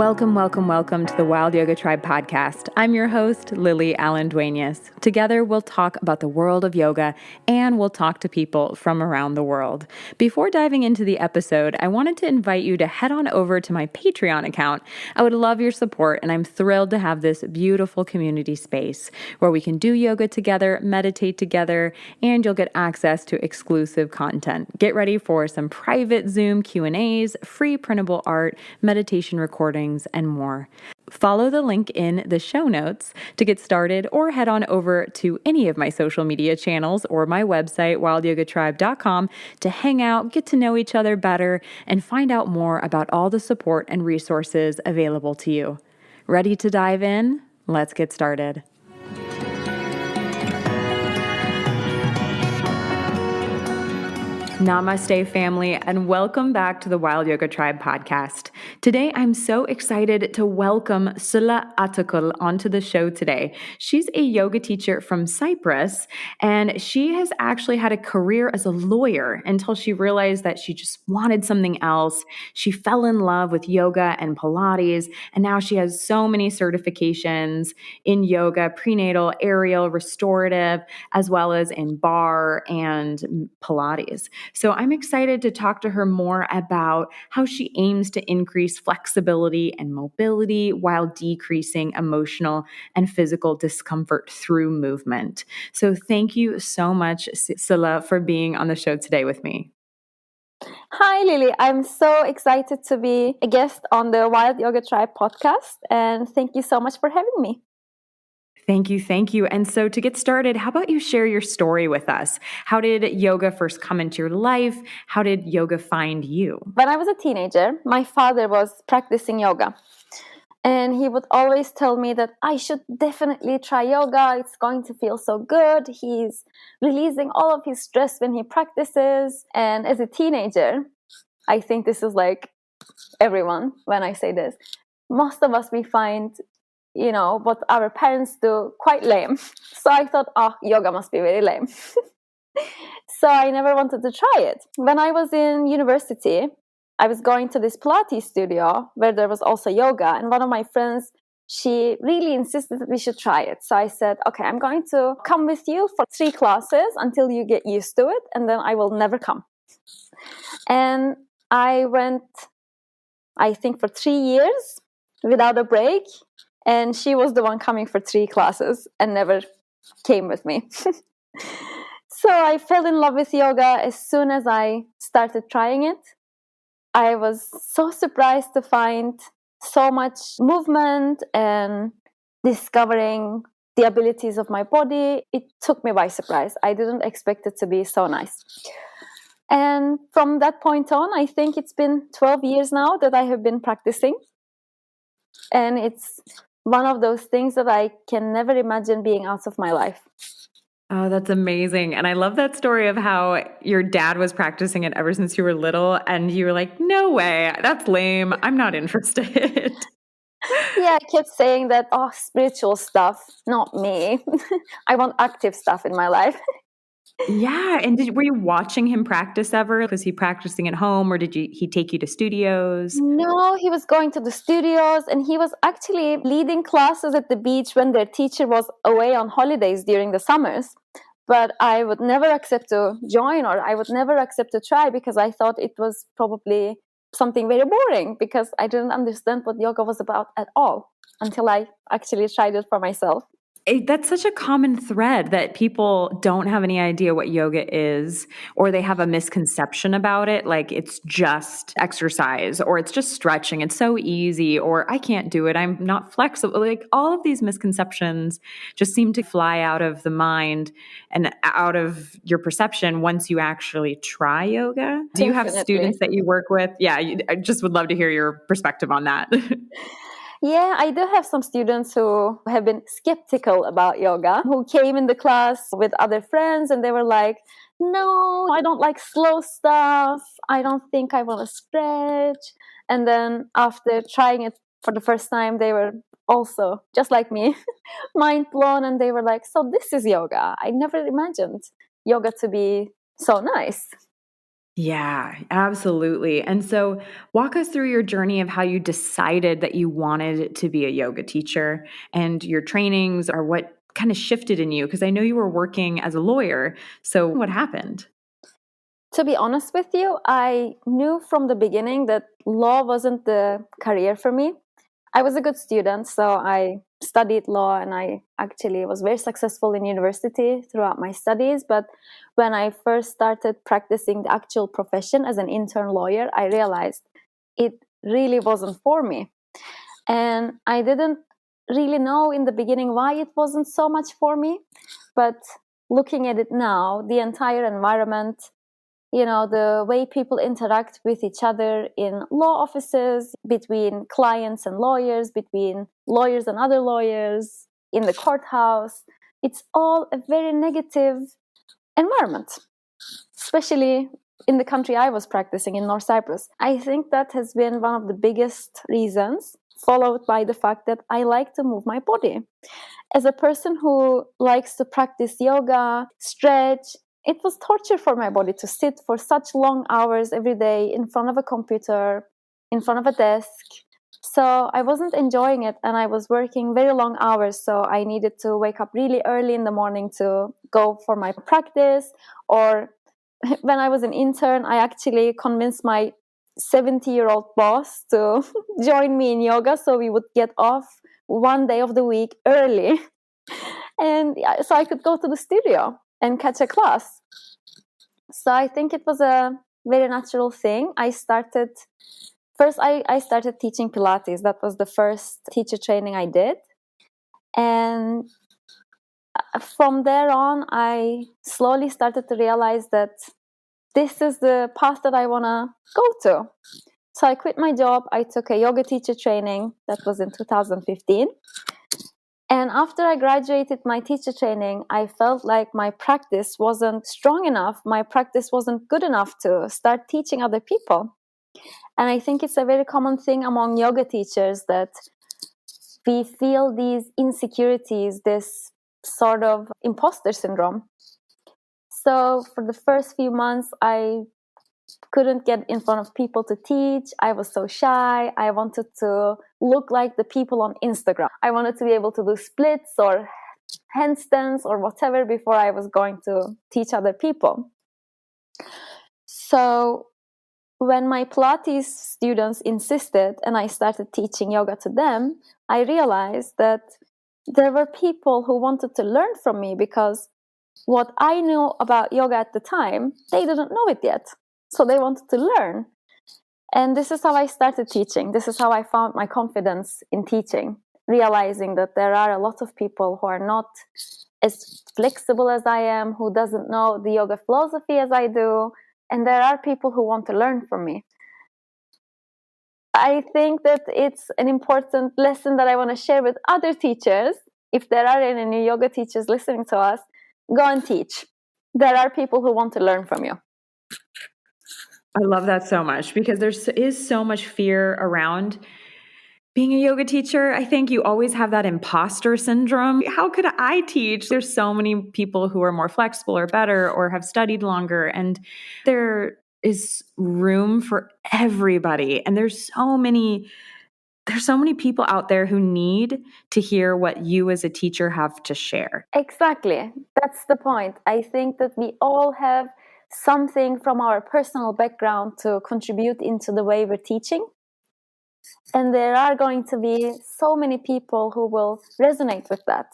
Welcome, welcome, welcome to the Wild Yoga Tribe podcast. I'm your host, Lily Allen Duenas. Together, we'll talk about the world of yoga and we'll talk to people from around the world. Before diving into the episode, I wanted to invite you to head on over to my Patreon account. I would love your support, and I'm thrilled to have this beautiful community space where we can do yoga together, meditate together, and you'll get access to exclusive content. Get ready for some private Zoom Q&As, free printable art, meditation recordings, and more. Follow the link in the show notes to get started, or head on over to any of my social media channels or my website, wildyogatribe.com, to hang out, get to know each other better, and find out more about all the support and resources available to you. Ready to dive in? Let's get started. Namaste, family, and welcome back to the Wild Yoga Tribe podcast. Today, I'm so excited to welcome Sila Atikol onto the show today. She's a yoga teacher from Cyprus, and she has actually had a career as a lawyer until she realized that she just wanted something else. She fell in love with yoga and Pilates, and now she has so many certifications in yoga, prenatal, aerial, restorative, as well as in bar and Pilates. So I'm excited to talk to her more about how she aims to increase flexibility and mobility while decreasing emotional and physical discomfort through movement. So thank you so much, Sila, for being on the show today with me. Hi, Lily. I'm so excited to be a guest on the Wild Yoga Tribe podcast, and thank you so much for having me. Thank you. And so to get started, how about you share your story with us? How did yoga first come into your life? How did yoga find you? When I was a teenager, my father was practicing yoga. And he would always tell me that I should definitely try yoga. It's going to feel so good. He's releasing all of his stress when he practices. And as a teenager, I think this is like everyone when I say this. Most of us, we find what our parents do quite lame. So I thought, yoga must be very lame. So I never wanted to try it. When I was in university, I was going to this Pilates studio where there was also yoga. And one of my friends, she really insisted that we should try it. So I said, okay, I'm going to come with you for 3 classes until you get used to it. And then I will never come. And I went, I think, for 3 years without a break. And she was the one coming for 3 classes and never came with me. So I fell in love with yoga as soon as I started trying it. I was so surprised to find so much movement and discovering the abilities of my body. It took me by surprise. I didn't expect it to be so nice. And from that point on, I think it's been 12 years now that I have been practicing. And it's one of those things that I can never imagine being out of my life. Oh, that's amazing. And I love that story of how your dad was practicing it ever since you were little, and you were like, no way, that's lame. I'm not interested. Yeah, I kept saying that, spiritual stuff, not me. I want active stuff in my life. Yeah. And were you watching him practice ever? Was he practicing at home, or did he take you to studios? No, he was going to the studios, and he was actually leading classes at the beach when their teacher was away on holidays during the summers. But I would never accept to join, or I would never accept to try, because I thought it was probably something very boring, because I didn't understand what yoga was about at all until I actually tried it for myself. That's such a common thread, that people don't have any idea what yoga is, or they have a misconception about it. Like it's just exercise, or it's just stretching. It's so easy, or I can't do it. I'm not flexible. Like all of these misconceptions just seem to fly out of the mind and out of your perception once you actually try yoga. Do you have students that you work with? Yeah, I just would love to hear your perspective on that. Yeah, I do have some students who have been skeptical about yoga, who came in the class with other friends and they were like, no, I don't like slow stuff. I don't think I want to stretch. And then after trying it for the first time, they were also, just like me, mind blown. And they were like, so this is yoga. I never imagined yoga to be so nice. Yeah, absolutely. And so, walk us through your journey of how you decided that you wanted to be a yoga teacher and your trainings, or what kind of shifted in you. Because I know you were working as a lawyer. So, what happened? To be honest with you, I knew from the beginning that law wasn't the career for me. I was a good student, so I studied law and I actually was very successful in university throughout my studies. But when I first started practicing the actual profession as an intern lawyer, I realized it really wasn't for me. And I didn't really know in the beginning why it wasn't so much for me. But looking at it now, the entire environment, the way people interact with each other in law offices, between clients and lawyers, between lawyers and other lawyers, in the courthouse, it's all a very negative environment, especially in the country I was practicing in North Cyprus. I think that has been one of the biggest reasons, followed by the fact that I like to move my body. As a person who likes to practice yoga, stretch, it was torture for my body to sit for such long hours every day in front of a computer, in front of a desk. So I wasn't enjoying it, and I was working very long hours. So I needed to wake up really early in the morning to go for my practice. Or when I was an intern, I actually convinced my 70-year-old boss to join me in yoga so we would get off one day of the week early. And so I could go to the studio and catch a class. So I think it was a very natural thing. I started teaching Pilates. That was the first teacher training I did. And from there on, I slowly started to realize that this is the path that I want to go to. So I quit my job. I took a yoga teacher training. That was in 2015. And after I graduated my teacher training, I felt like my practice wasn't strong enough. My practice wasn't good enough to start teaching other people. And I think it's a very common thing among yoga teachers that we feel these insecurities, this sort of imposter syndrome. So for the first few months, I couldn't get in front of people to teach. I was so shy. I wanted to look like the people on Instagram. I wanted to be able to do splits or handstands or whatever before I was going to teach other people. So when my Pilates students insisted and I started teaching yoga to them, I realized that there were people who wanted to learn from me, because what I knew about yoga at the time, they didn't know it yet. So they wanted to learn. And this is how I started teaching. This is how I found my confidence in teaching, realizing that there are a lot of people who are not as flexible as I am, who doesn't know the yoga philosophy as I do. And there are people who want to learn from me. I think that it's an important lesson that I want to share with other teachers. If there are any new yoga teachers listening to us, go and teach. There are people who want to learn from you. I love that so much, because there is so much fear around being a yoga teacher. I think you always have that imposter syndrome. How could I teach? There's so many people who are more flexible or better or have studied longer, and there is room for everybody. And there's so many people out there who need to hear what you as a teacher have to share. Exactly. That's the point. I think that we all have something from our personal background to contribute into the way we're teaching. And there are going to be so many people who will resonate with that.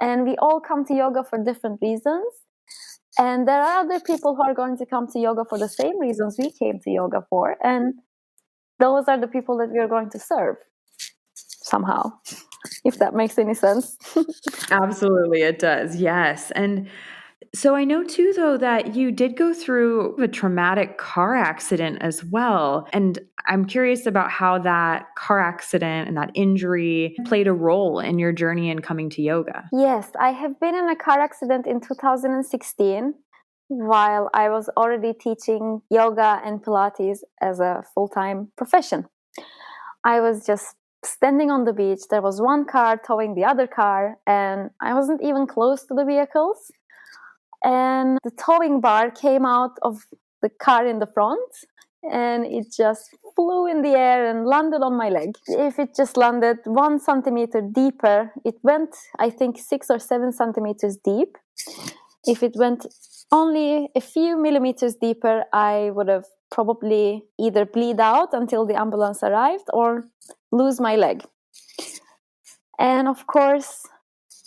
And we all come to yoga for different reasons. And there are other people who are going to come to yoga for the same reasons we came to yoga for. And those are the people that we are going to serve somehow, if that makes any sense. Absolutely, it does. Yes. And so I know too, though, that you did go through a traumatic car accident as well. And I'm curious about how that car accident and that injury played a role in your journey in coming to yoga. Yes, I have been in a car accident in 2016 while I was already teaching yoga and Pilates as a full-time profession. I was just standing on the beach. There was one car towing the other car, and I wasn't even close to the vehicles. And the towing bar came out of the car in the front, and it just flew in the air and landed on my leg. If it just landed 1 centimeter deeper, it went, I think, 6 or 7 centimeters deep. If it went only a few millimeters deeper, I would have probably either bleed out until the ambulance arrived or lose my leg. And of course,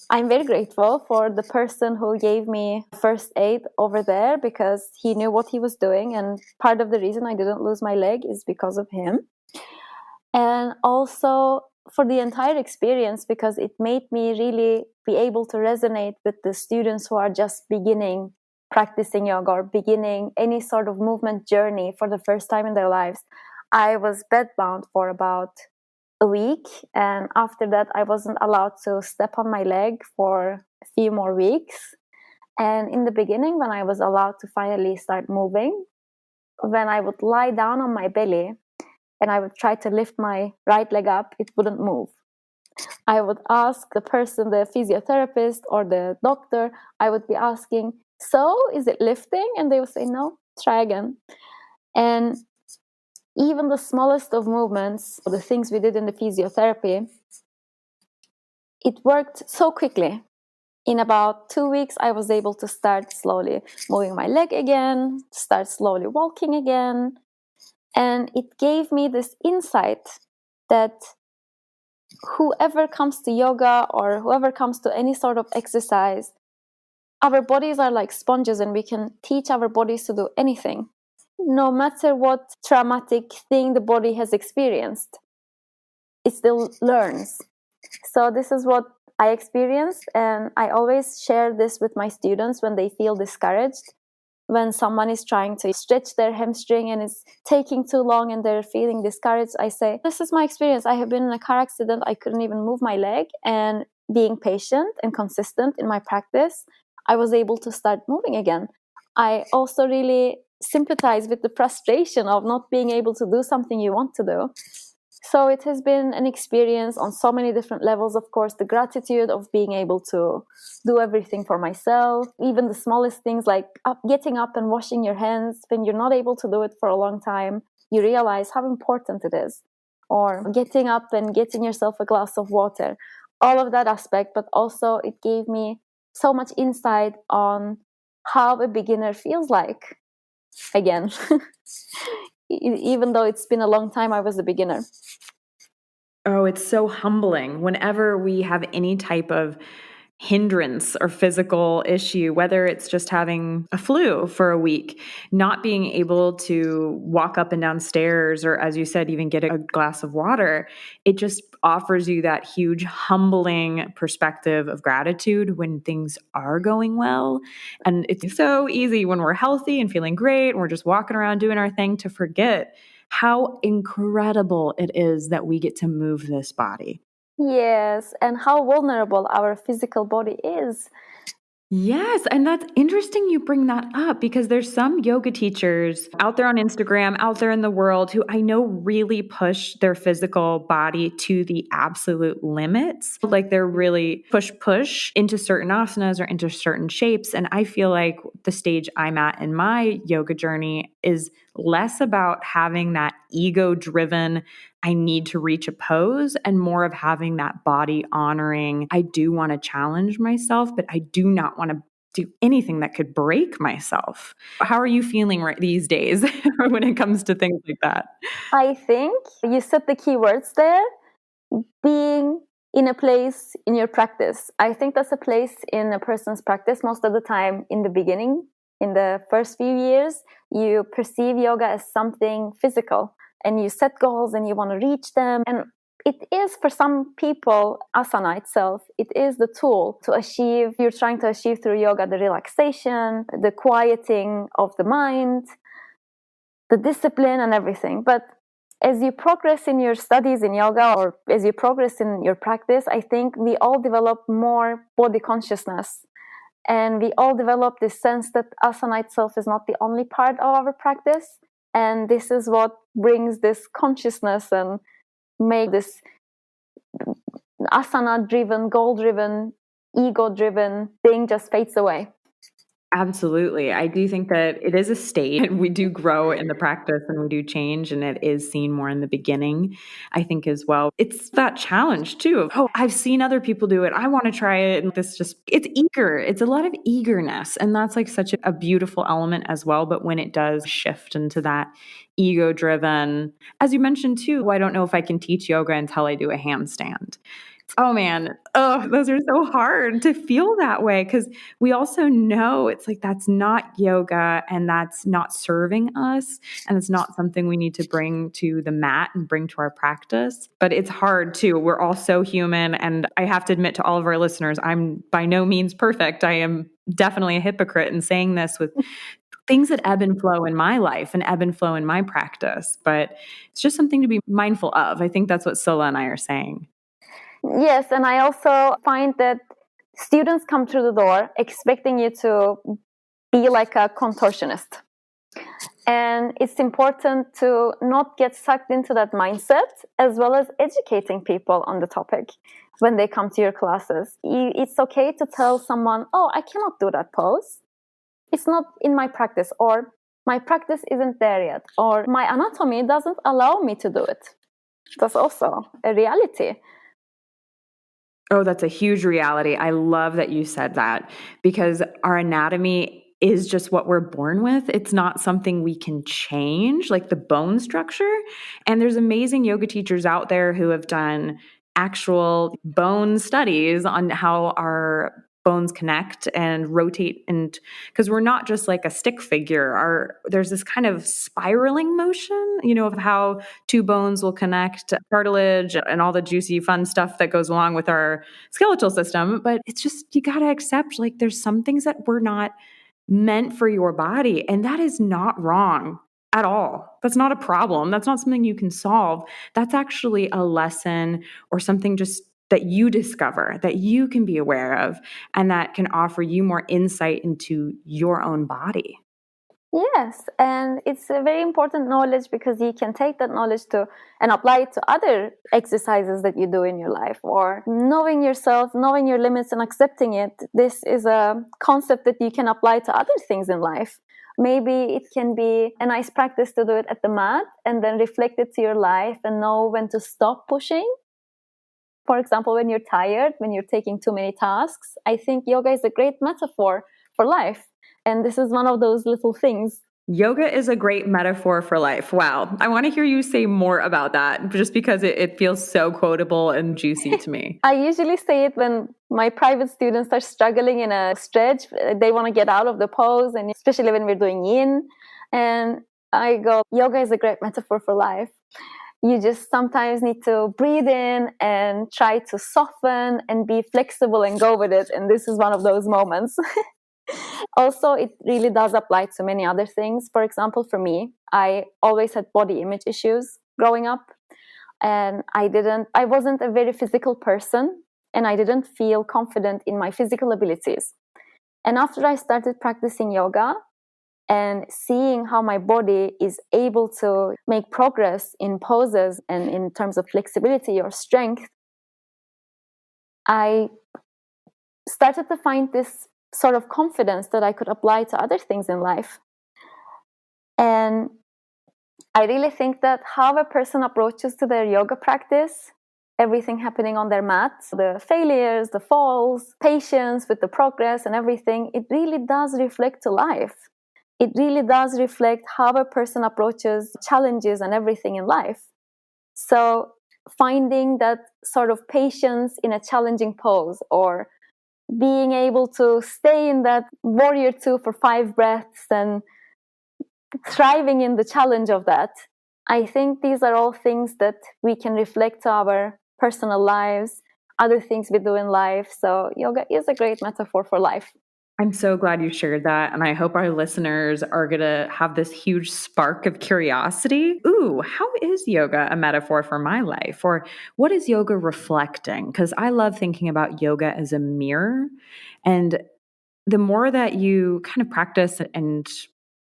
I'm very grateful for the person who gave me first aid over there, because he knew what he was doing. And part of the reason I didn't lose my leg is because of him. And also for the entire experience, because it made me really be able to resonate with the students who are just beginning practicing yoga or beginning any sort of movement journey for the first time in their lives. I was bedbound for about a week, and after that I wasn't allowed to step on my leg for a few more weeks. And in the beginning, when I was allowed to finally start moving, when I would lie down on my belly and I would try to lift my right leg up, it wouldn't move. I would ask the person, the physiotherapist or the doctor, I would be asking, so is it lifting? And they would say, no, try again. And even the smallest of movements, the things we did in the physiotherapy, it worked so quickly. In about 2 weeks, I was able to start slowly moving my leg again, start slowly walking again. And it gave me this insight that whoever comes to yoga or whoever comes to any sort of exercise, our bodies are like sponges, and we can teach our bodies to do anything. No matter what traumatic thing the body has experienced, it still learns. So this is what I experienced, and I always share this with my students when they feel discouraged. When someone is trying to stretch their hamstring and it's taking too long and they're feeling discouraged, I say, this is my experience. I have been in a car accident. I couldn't even move my leg. And being patient and consistent in my practice, I was able to start moving again. I also really sympathize with the frustration of not being able to do something you want to do. So it has been an experience on so many different levels. Of course, the gratitude of being able to do everything for myself, even the smallest things like getting up and washing your hands when you're not able to do it for a long time. You realize how important it is. Or getting up and getting yourself a glass of water. All of that aspect, but also it gave me so much insight on how a beginner feels like again. Even though it's been a long time I was a beginner. Oh, it's so humbling whenever we have any type of hindrance or physical issue, whether it's just having a flu for a week, not being able to walk up and down stairs, or as you said, even get a glass of water. It just offers you that huge humbling perspective of gratitude when things are going well. And it's so easy when we're healthy and feeling great and we're just walking around doing our thing to forget how incredible it is that we get to move this body. Yes, and how vulnerable our physical body is. Yes, and that's interesting you bring that up, because there's some yoga teachers out there on Instagram, out there in the world, who I know really push their physical body to the absolute limits. Like they're really push into certain asanas or into certain shapes. And I feel like the stage I'm at in my yoga journey is less about having that ego-driven, I need to reach a pose, and more of having that body honoring, I do want to challenge myself, but I do not want to do anything that could break myself. How are you feeling right these days when it comes to things like that? I think you said the key words there, being in a place in your practice. I think that's a place in a person's practice most of the time in the beginning. In the first few years, you perceive yoga as something physical, and you set goals and you want to reach them. And it is, for some people, asana itself, it is the tool to achieve, you're trying to achieve through yoga, the relaxation, the quieting of the mind, the discipline and everything. But as you progress in your studies in yoga, or as you progress in your practice, I think we all develop more body consciousness. And we all develop this sense that asana itself is not the only part of our practice. And this is what brings this consciousness and make this asana-driven, goal-driven, ego-driven thing just fades away. Absolutely. I do think that it is a state. We do grow in the practice and we do change, and it is seen more in the beginning, I think, as well. It's that challenge too of, oh, I've seen other people do it. I want to try it. And it's eager. It's a lot of eagerness. And that's like such a beautiful element as well. But when it does shift into that ego driven, as you mentioned too, I don't know if I can teach yoga until I do a handstand. Oh man. Oh, those are so hard to feel that way because we also know it's like that's not yoga and that's not serving us. And it's not something we need to bring to the mat and bring to our practice. But it's hard too. We're all so human. And I have to admit to all of our listeners, I'm by no means perfect. I am definitely a hypocrite in saying this with things that ebb and flow in my life and ebb and flow in my practice. But it's just something to be mindful of. I think that's what Sila and I are saying. Yes, and I also find that students come through the door expecting you to be like a contortionist. And it's important to not get sucked into that mindset, as well as educating people on the topic when they come to your classes. It's okay to tell someone, oh, I cannot do that pose. It's not in my practice, or my practice isn't there yet, or my anatomy doesn't allow me to do it. That's also a reality. Oh, that's a huge reality. I love that you said that because our anatomy is just what we're born with. It's not something we can change, like the bone structure. And there's amazing yoga teachers out there who have done actual bone studies on how our bones connect and rotate, and because we're not just like a stick figure, there's this kind of spiraling motion, of how two bones will connect, cartilage and all the juicy fun stuff that goes along with our skeletal system. But it's just, you got to accept, like, there's some things that were not meant for your body, and that is not wrong at all. That's not a problem. That's not something you can solve. That's actually a lesson or something just that you discover, that you can be aware of, and that can offer you more insight into your own body. Yes, and it's a very important knowledge because you can take that knowledge and apply it to other exercises that you do in your life, or knowing yourself, knowing your limits and accepting it. This is a concept that you can apply to other things in life. Maybe it can be a nice practice to do it at the mat and then reflect it to your life and know when to stop pushing. For example, when you're tired, when you're taking too many tasks, I think yoga is a great metaphor for life. And this is one of those little things. Yoga is a great metaphor for life. Wow. I want to hear you say more about that just because it feels so quotable and juicy to me. I usually say it when my private students are struggling in a stretch. They want to get out of the pose, and especially when we're doing yin. And I go, yoga is a great metaphor for life. You just sometimes need to breathe in and try to soften and be flexible and go with it. And this is one of those moments. Also, it really does apply to many other things. For example, for me, I always had body image issues growing up. And I wasn't a very physical person, and I didn't feel confident in my physical abilities. And after I started practicing yoga, and seeing how my body is able to make progress in poses and in terms of flexibility or strength, I started to find this sort of confidence that I could apply to other things in life. And I really think that how a person approaches to their yoga practice, everything happening on their mat, the failures, the falls, patience with the progress and everything, it really does reflect to life. It really does reflect how a person approaches challenges and everything in life. So finding that sort of patience in a challenging pose, or being able to stay in that warrior two for 5 breaths and thriving in the challenge of that, I think these are all things that we can reflect to our personal lives, other things we do in life. So yoga is a great metaphor for life. I'm so glad you shared that. And I hope our listeners are going to have this huge spark of curiosity. Ooh, how is yoga a metaphor for my life? Or what is yoga reflecting? Because I love thinking about yoga as a mirror. And the more that you kind of practice and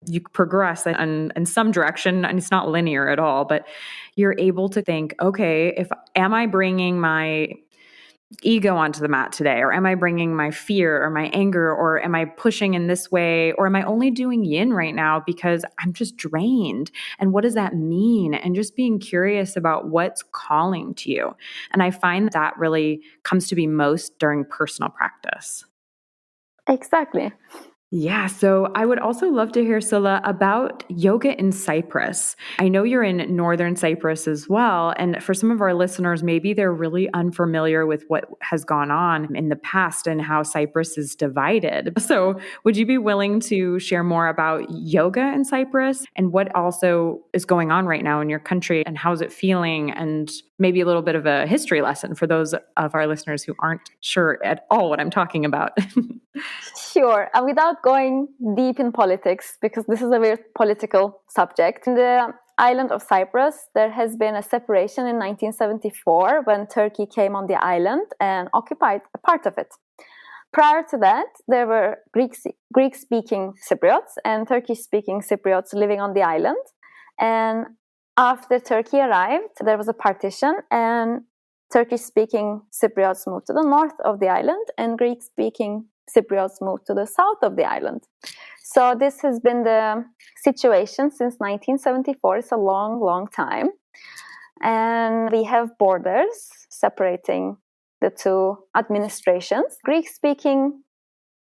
you progress in some direction, and it's not linear at all, but you're able to think, okay, am I bringing my ego onto the mat today? Or am I bringing my fear or my anger, or am I pushing in this way? Or am I only doing yin right now because I'm just drained? And what does that mean? And just being curious about what's calling to you. And I find that really comes to be most during personal practice. Exactly. Yeah, so I would also love to hear, Sila, about yoga in Cyprus. I know you're in northern Cyprus as well. And for some of our listeners, maybe they're really unfamiliar with what has gone on in the past and how Cyprus is divided. So, would you be willing to share more about yoga in Cyprus and what also is going on right now in your country and how's it feeling? And maybe a little bit of a history lesson for those of our listeners who aren't sure at all what I'm talking about. Sure. And without going deep in politics, because this is a very political subject, in the island of Cyprus, there has been a separation in 1974 when Turkey came on the island and occupied a part of it. Prior to that, there were Greek-speaking Cypriots and Turkish-speaking Cypriots living on the island. And after Turkey arrived, there was a partition, and Turkish-speaking Cypriots moved to the north of the island, and Greek-speaking Cypriots moved to the south of the island. So this has been the situation since 1974. It's a long, long time. And we have borders separating the two administrations. Greek-speaking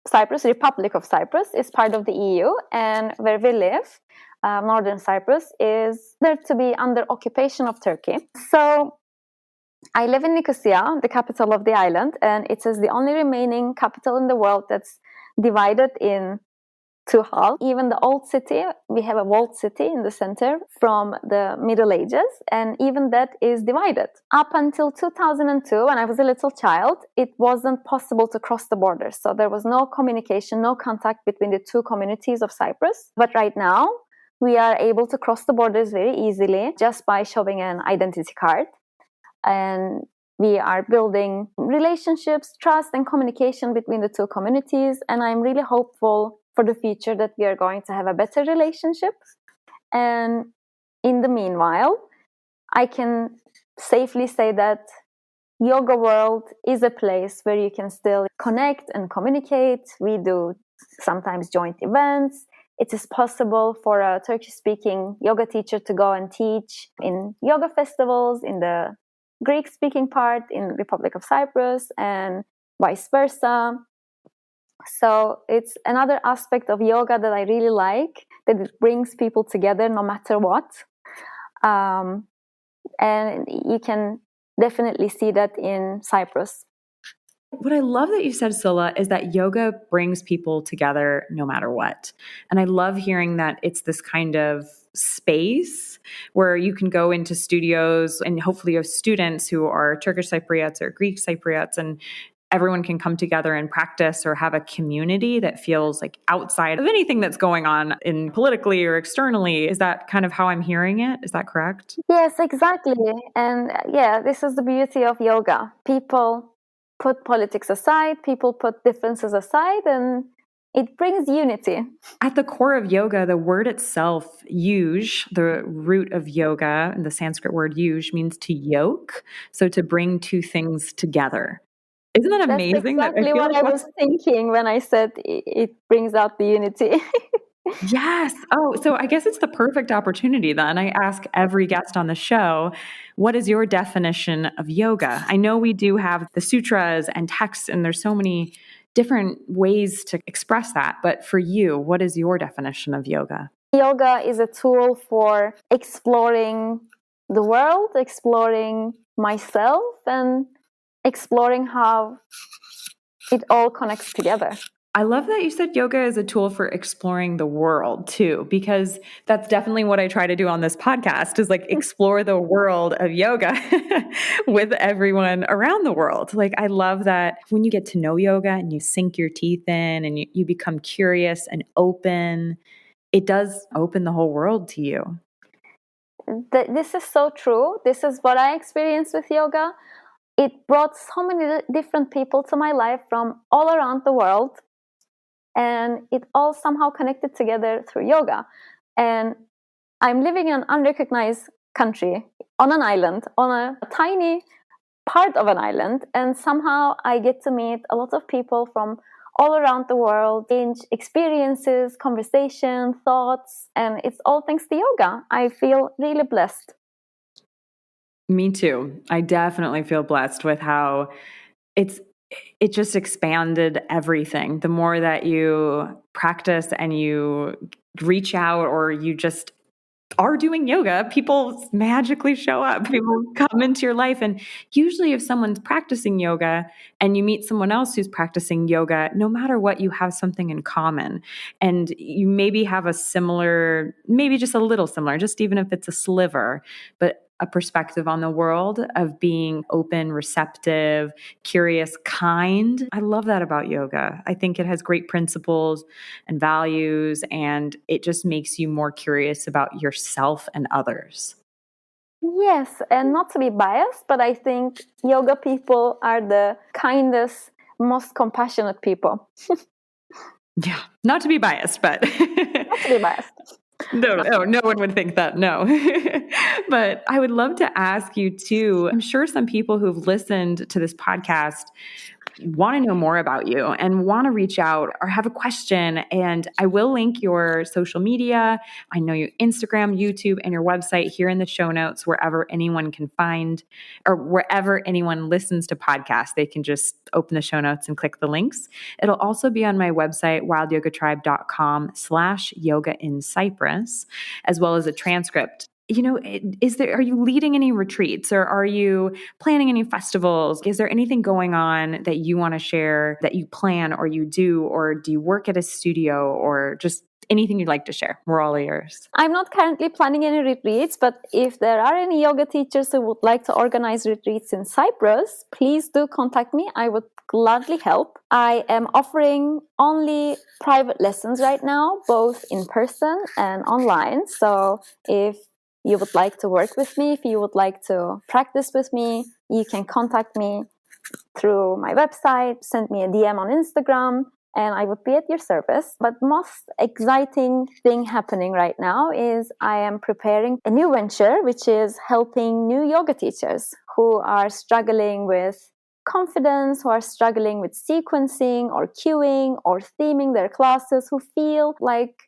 Cyprus, Republic of Cyprus, is part of the EU, and where we live, Northern Cyprus, is there to be under occupation of Turkey. So I live in Nicosia, the capital of the island, and it is the only remaining capital in the world that's divided in two halves. Even the old city, we have a walled city in the center from the Middle Ages, and even that is divided. Up until 2002, when I was a little child, it wasn't possible to cross the borders. So there was no communication, no contact between the two communities of Cyprus. But right now, we are able to cross the borders very easily just by showing an identity card. And we are building relationships, trust, and communication between the two communities. And I'm really hopeful for the future that we are going to have a better relationship. And in the meanwhile, I can safely say that yoga world is a place where you can still connect and communicate. We do sometimes joint events. It is possible for a Turkish-speaking yoga teacher to go and teach in yoga festivals in the Greek-speaking part in Republic of Cyprus and vice versa. So it's another aspect of yoga that I really like, that it brings people together no matter what. And you can definitely see that in Cyprus. What I love that you said, Sila, is that yoga brings people together no matter what. And I love hearing that it's this kind of space where you can go into studios and hopefully you have students who are Turkish Cypriots or Greek Cypriots, and everyone can come together and practice or have a community that feels like outside of anything that's going on in politically or externally. Is that kind of how I'm hearing it? Is that correct? Yes, exactly. And yeah, this is the beauty of yoga. People put politics aside, people put differences aside, and it brings unity. At the core of yoga, the word itself, yuj, the root of yoga, and the Sanskrit word yuj means to yoke, so to bring two things together. Isn't that amazing? That's exactly what I was thinking when I said it brings out the unity. Yes. Oh, so I guess it's the perfect opportunity then. I ask every guest on the show, what is your definition of yoga? I know we do have the sutras and texts, and there's so many different ways to express that. But for you, what is your definition of yoga? Yoga is a tool for exploring the world, exploring myself, and exploring how it all connects together. I love that you said yoga is a tool for exploring the world too, because that's definitely what I try to do on this podcast is like explore the world of yoga with everyone around the world. Like, I love that when you get to know yoga and you sink your teeth in and you become curious and open, it does open the whole world to you. This is so true. This is what I experienced with yoga. It brought so many different people to my life from all around the world. And it all somehow connected together through yoga. And I'm living in an unrecognized country, on an island, on a tiny part of an island, and somehow I get to meet a lot of people from all around the world, change experiences, conversation, thoughts, and it's all thanks to yoga. I feel really blessed. Me too. I definitely feel blessed with how it just expanded everything. The more that you practice and you reach out or you just are doing yoga, people magically show up. People come into your life. And usually, if someone's practicing yoga and you meet someone else who's practicing yoga, no matter what, you have something in common. And you maybe have a similar, maybe just a little similar, just even if it's a sliver, but a perspective on the world of being open, receptive, curious, kind. I love that about yoga. I think it has great principles and values, and it just makes you more curious about yourself and others. Yes, and not to be biased, but I think yoga people are the kindest, most compassionate people. Yeah, not to be biased, but Not to be biased. No one would think that. No. But I would love to ask you too. I'm sure some people who've listened to this podcast want to know more about you and want to reach out or have a question. And I will link your social media. I know your Instagram, YouTube, and your website here in the show notes, wherever anyone can find or wherever anyone listens to podcasts, they can just open the show notes and click the links. It'll also be on my website, wildyogatribe.com/yoga in Cyprus, as well as a transcript. Are you leading any retreats or are you planning any festivals? Is there anything going on that you want to share that you plan or you do, or do you work at a studio, or just anything you'd like to share? We're all ears. I'm not currently planning any retreats, but if there are any yoga teachers who would like to organize retreats in Cyprus, please do contact me. I would gladly help. I am offering only private lessons right now, both in person and online. So if you would like to work with me, if you would like to practice with me, you can contact me through my website, send me a DM on Instagram, and I would be at your service. But most exciting thing happening right now is I am preparing a new venture, which is helping new yoga teachers who are struggling with confidence, who are struggling with sequencing or cueing or theming their classes, who feel like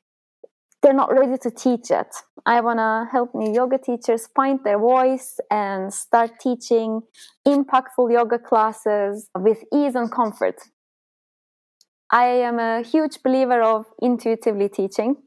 they're not ready to teach it. I want to help new yoga teachers find their voice and start teaching impactful yoga classes with ease and comfort. I am a huge believer of intuitively teaching,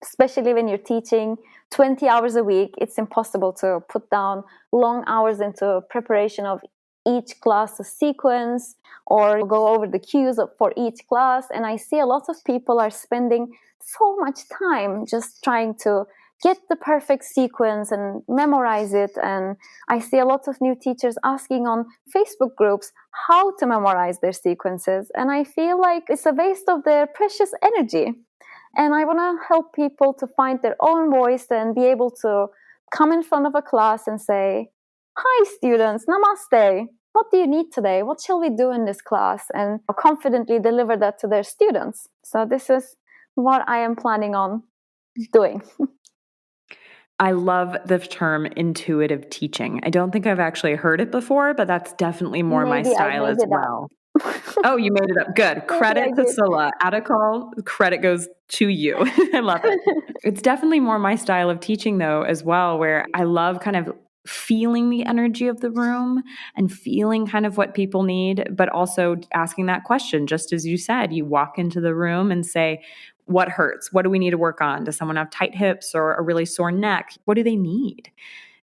especially when you're teaching 20 hours a week. It's impossible to put down long hours into preparation of each class sequence or go over the cues for each class. And I see a lot of people are spending so much time just trying to get the perfect sequence and memorize it. And I see a lot of new teachers asking on Facebook groups how to memorize their sequences. And I feel like it's a waste of their precious energy. And I want to help people to find their own voice and be able to come in front of a class and say, "Hi students, namaste. What do you need today? What shall we do in this class?" And confidently deliver that to their students. So this is what I am planning on doing. I love the term intuitive teaching. I don't think I've actually heard it before, but that's definitely more my style as well. Oh, you made it up. Good. Credit to Sila Atikol. Credit goes to you. I love it. It's definitely more my style of teaching though as well, where I love kind of feeling the energy of the room and feeling kind of what people need, but also asking that question. Just as you said, you walk into the room and say, what hurts? What do we need to work on? Does someone have tight hips or a really sore neck? What do they need?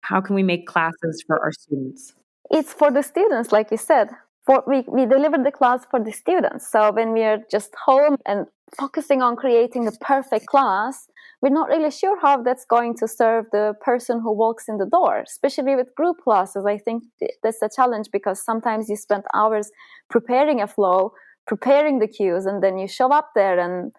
How can we make classes for our students? It's for the students, like you said. We deliver the class for the students. So when we are just home and focusing on creating the perfect class, we're not really sure how that's going to serve the person who walks in the door, especially with group classes. I think that's a challenge because sometimes you spend hours preparing a flow, preparing the cues, and then you show up there and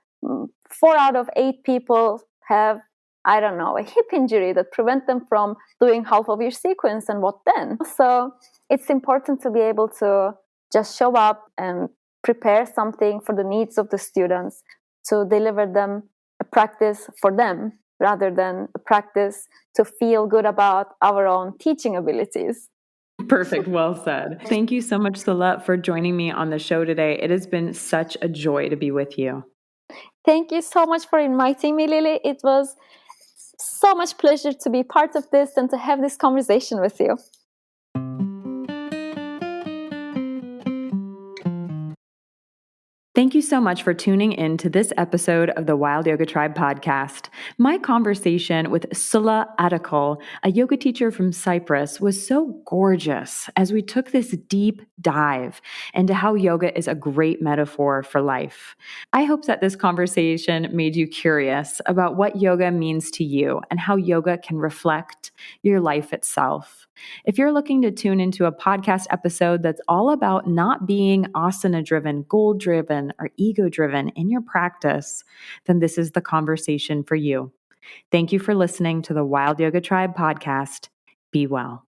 4 out of 8 people have, I don't know, a hip injury that prevent them from doing half of your sequence, and what then? So it's important to be able to just show up and prepare something for the needs of the students to deliver them a practice for them rather than a practice to feel good about our own teaching abilities. Perfect. Well said. Thank you so much, Sila, for joining me on the show today. It has been such a joy to be with you. Thank you so much for inviting me, Lily. It was so much pleasure to be part of this and to have this conversation with you. Thank you so much for tuning in to this episode of the Wild Yoga Tribe podcast. My conversation with Sila Atikol, a yoga teacher from Cyprus, was so gorgeous as we took this deep dive into how yoga is a great metaphor for life. I hope that this conversation made you curious about what yoga means to you and how yoga can reflect your life itself. If you're looking to tune into a podcast episode that's all about not being asana-driven, goal-driven, or ego-driven in your practice, then this is the conversation for you. Thank you for listening to the Wild Yoga Tribe podcast. Be well.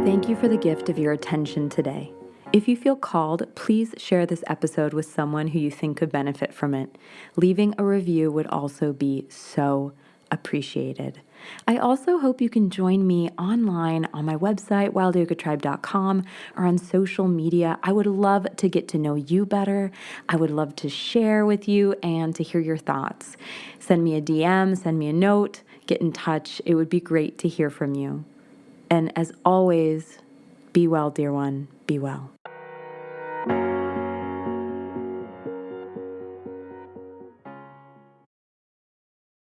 Thank you for the gift of your attention today. If you feel called, please share this episode with someone who you think could benefit from it. Leaving a review would also be so appreciated. I also hope you can join me online on my website, wildyogatribe.com, or on social media. I would love to get to know you better. I would love to share with you and to hear your thoughts. Send me a DM, send me a note, get in touch. It would be great to hear from you. And as always, be well, dear one, be well.